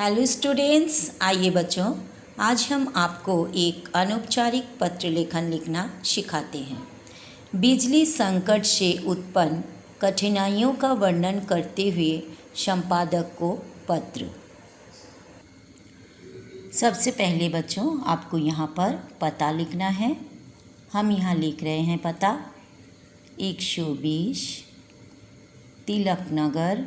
Hello students, आइए बच्चों, आज हम आपको एक अनौपचारिक पत्र लेखन लिखना सिखाते हैं। बिजली संकट से उत्पन्न कठिनाइयों का वर्णन करते हुए संपादक को पत्र। सबसे पहले बच्चों आपको यहाँ पर पता लिखना है। हम यहाँ लिख रहे हैं पता 120 तिलक नगर,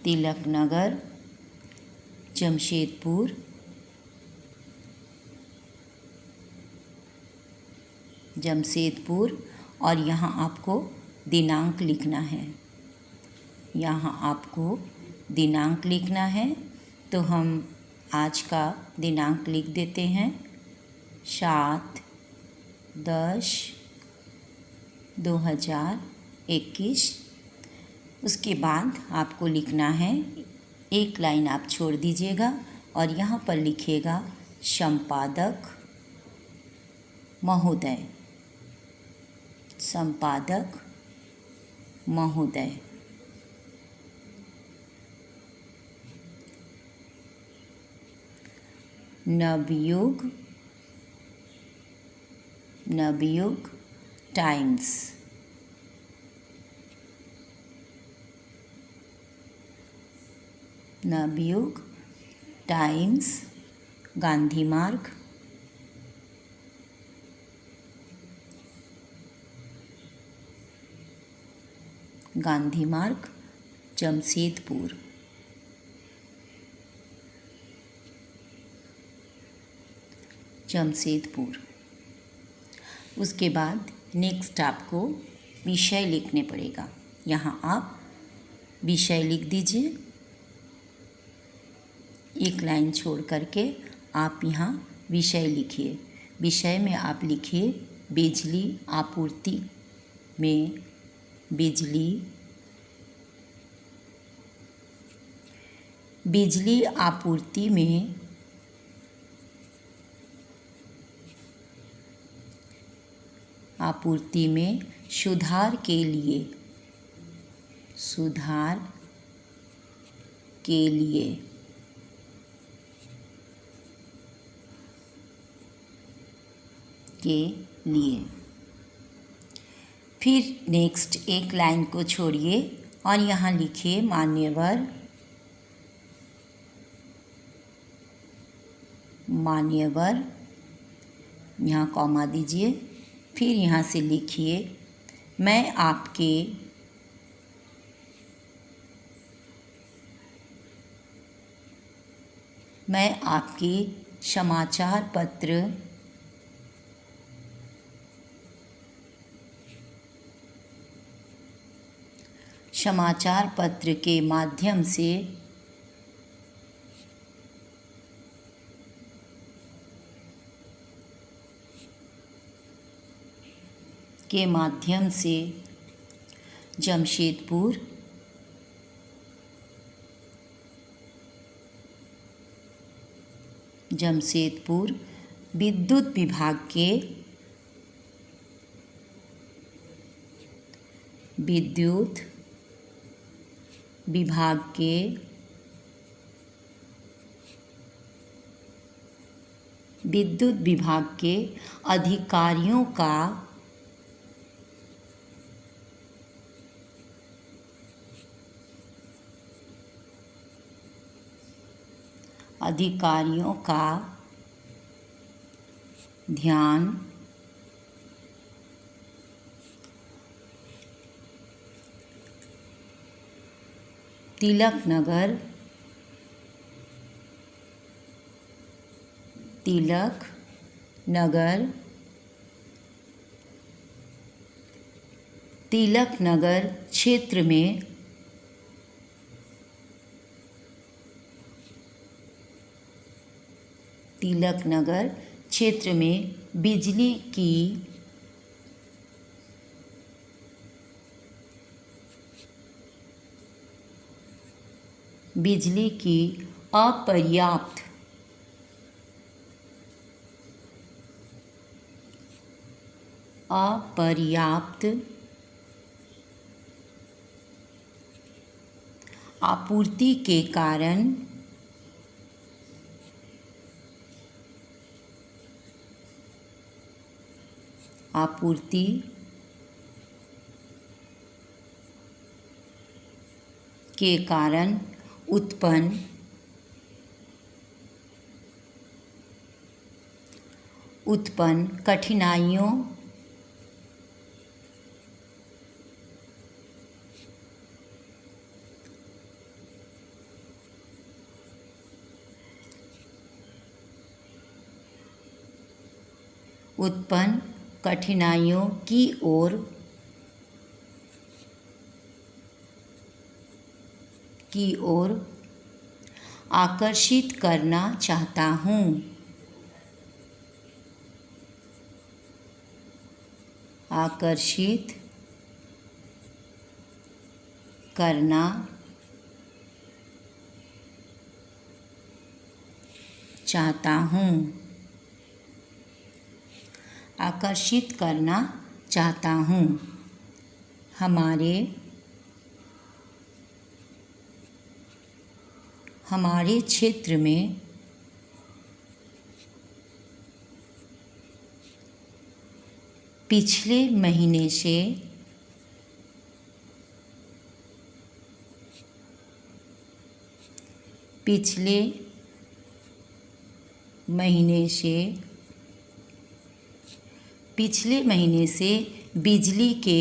तिलक नगर, जमशेदपुर, और यहाँ आपको दिनांक लिखना है। यहाँ आपको दिनांक लिखना है, तो हम आज का दिनांक लिख देते हैं 7/10/2021। उसके बाद आपको लिखना है, एक लाइन आप छोड़ दीजिएगा और यहाँ पर लिखिएगा संपादक महोदय, संपादक महोदय। नवयुग टाइम्स, नवयुग टाइम्स, गांधी मार्ग, जमशेदपुर। उसके बाद नेक्स्ट आपको विषय लिखने पड़ेगा। यहाँ आप विषय लिख दीजिए, एक लाइन छोड़ करके आप यहाँ विषय लिखिए। विषय में आप लिखिए बिजली आपूर्ति में, बिजली आपूर्ति में सुधार के लिए फिर नेक्स्ट एक लाइन को छोड़िए और यहाँ लिखिए मान्यवर, यहाँ कॉमा दीजिए। फिर यहाँ से लिखिए मैं आपके समाचार पत्र के माध्यम से जमशेदपुर विद्युत विभाग के अधिकारियों का ध्यान तिलक नगर क्षेत्र में बिजली की अपर्याप्त आपूर्ति के कारण आपूर्ति के कारण उत्पन्न कठिनाइयों की ओर आकर्षित करना चाहता हूँ। आकर्षित करना चाहता हूँ। आकर्षित करना चाहता हूँ। हमारे क्षेत्र में पिछले महीने से बिजली के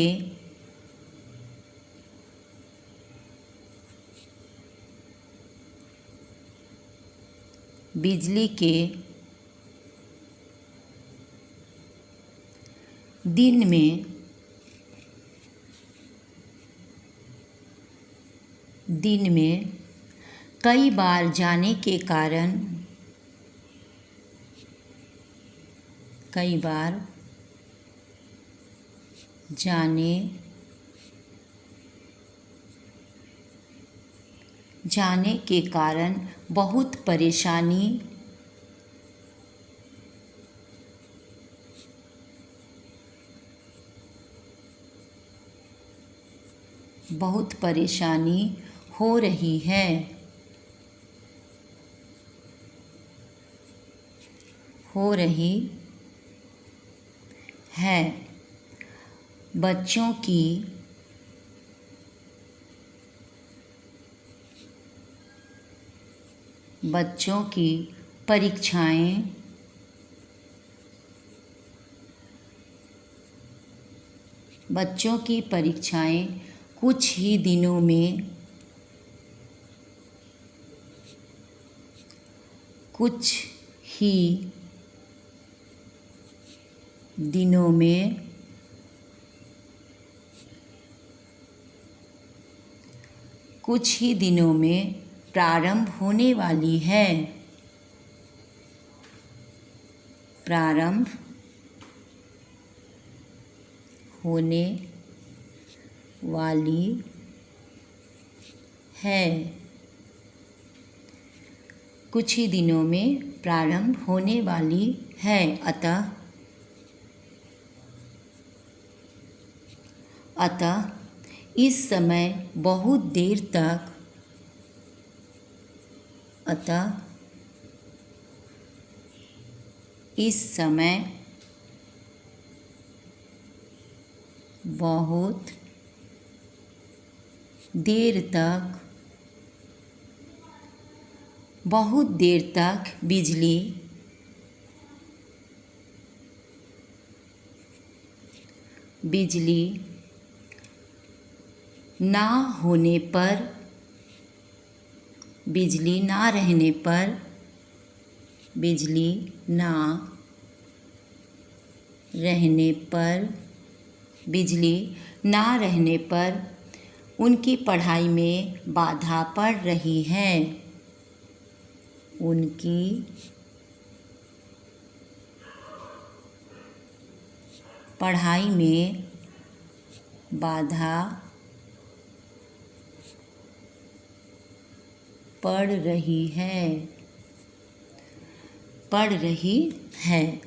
दिन में कई बार जाने के कारण बहुत परेशानी हो रही है। बच्चों की परीक्षाएं कुछ ही दिनों में प्रारंभ होने वाली है। कुछ ही दिनों में प्रारंभ होने वाली है। अतः इस समय बहुत देर तक बिजली ना रहने पर उनकी पढ़ाई में बाधा पड़ रही है। पड़ रही है।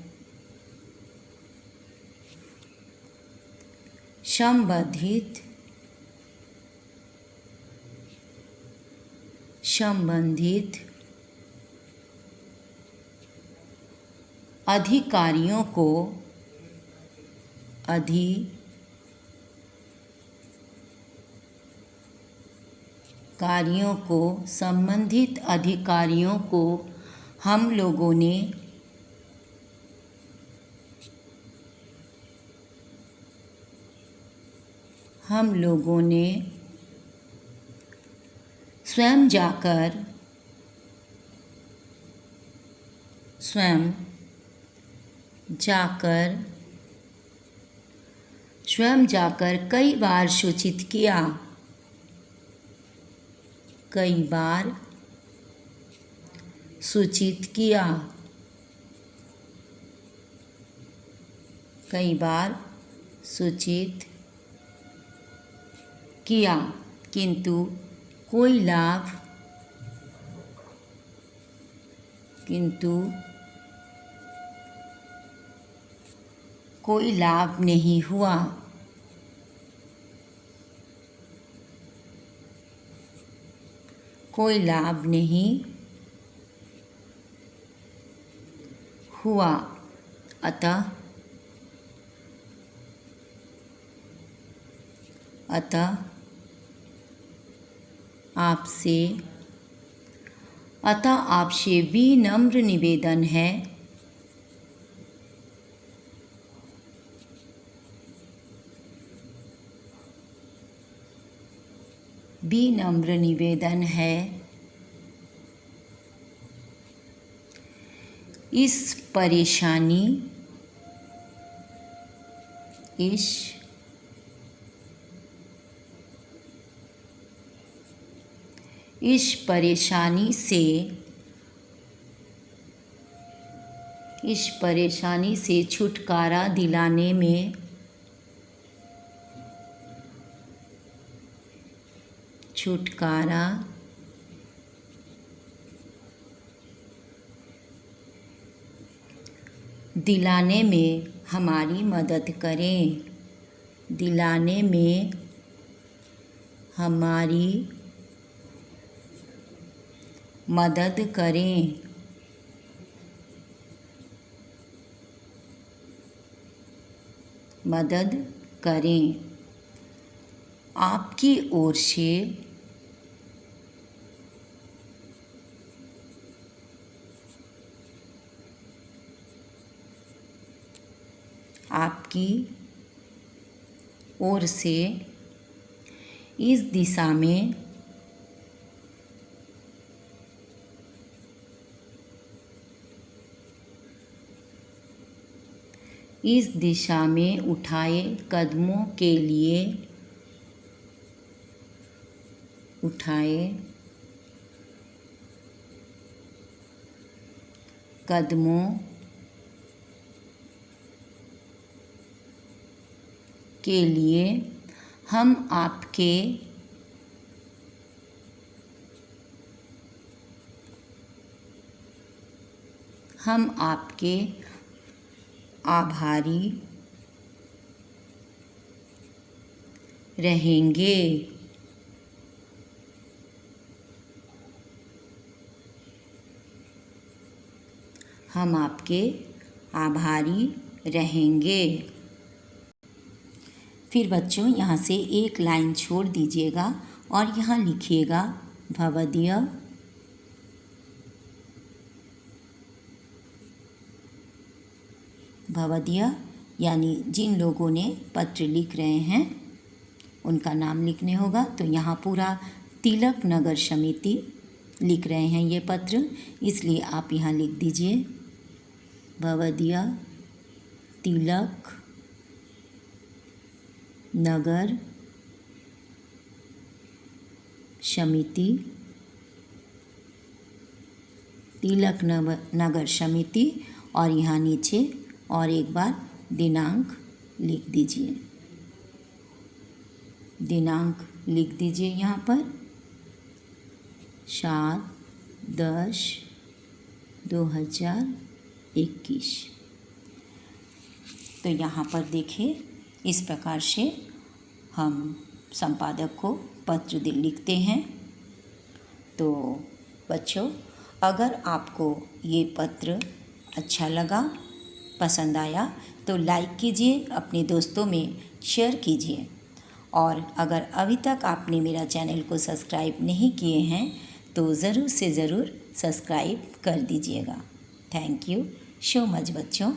संबंधित संबंधित अधिकारियों को हम लोगों ने स्वयं जाकर कई बार सूचित किया। किंतु कोई लाभ नहीं हुआ। अतः आपसे विनम्र निवेदन है इस परेशानी से छुटकारा दिलाने में हमारी मदद करें। आपकी ओर से इस दिशा में उठाए कदमों के लिए हम आपके आभारी रहेंगे। फिर बच्चों यहाँ से एक लाइन छोड़ दीजिएगा और यहाँ लिखिएगा भवदीय यानी जिन लोगों ने पत्र लिख रहे हैं उनका नाम लिखने होगा। तो यहाँ पूरा तिलक नगर समिति लिख रहे हैं ये पत्र, इसलिए आप यहाँ लिख दीजिए भवदीय तिलक नगर समिति और यहाँ नीचे और एक बार दिनांक लिख दीजिए यहाँ पर 7/10/2021। तो यहाँ पर देखिए इस प्रकार से हम संपादक को पत्र लिखते हैं। तो बच्चों, अगर आपको ये पत्र अच्छा लगा, पसंद आया तो लाइक कीजिए, अपने दोस्तों में शेयर कीजिए। और अगर अभी तक आपने मेरा चैनल को सब्सक्राइब नहीं किए हैं तो ज़रूर से ज़रूर सब्सक्राइब कर दीजिएगा। थैंक यू सो मच बच्चों।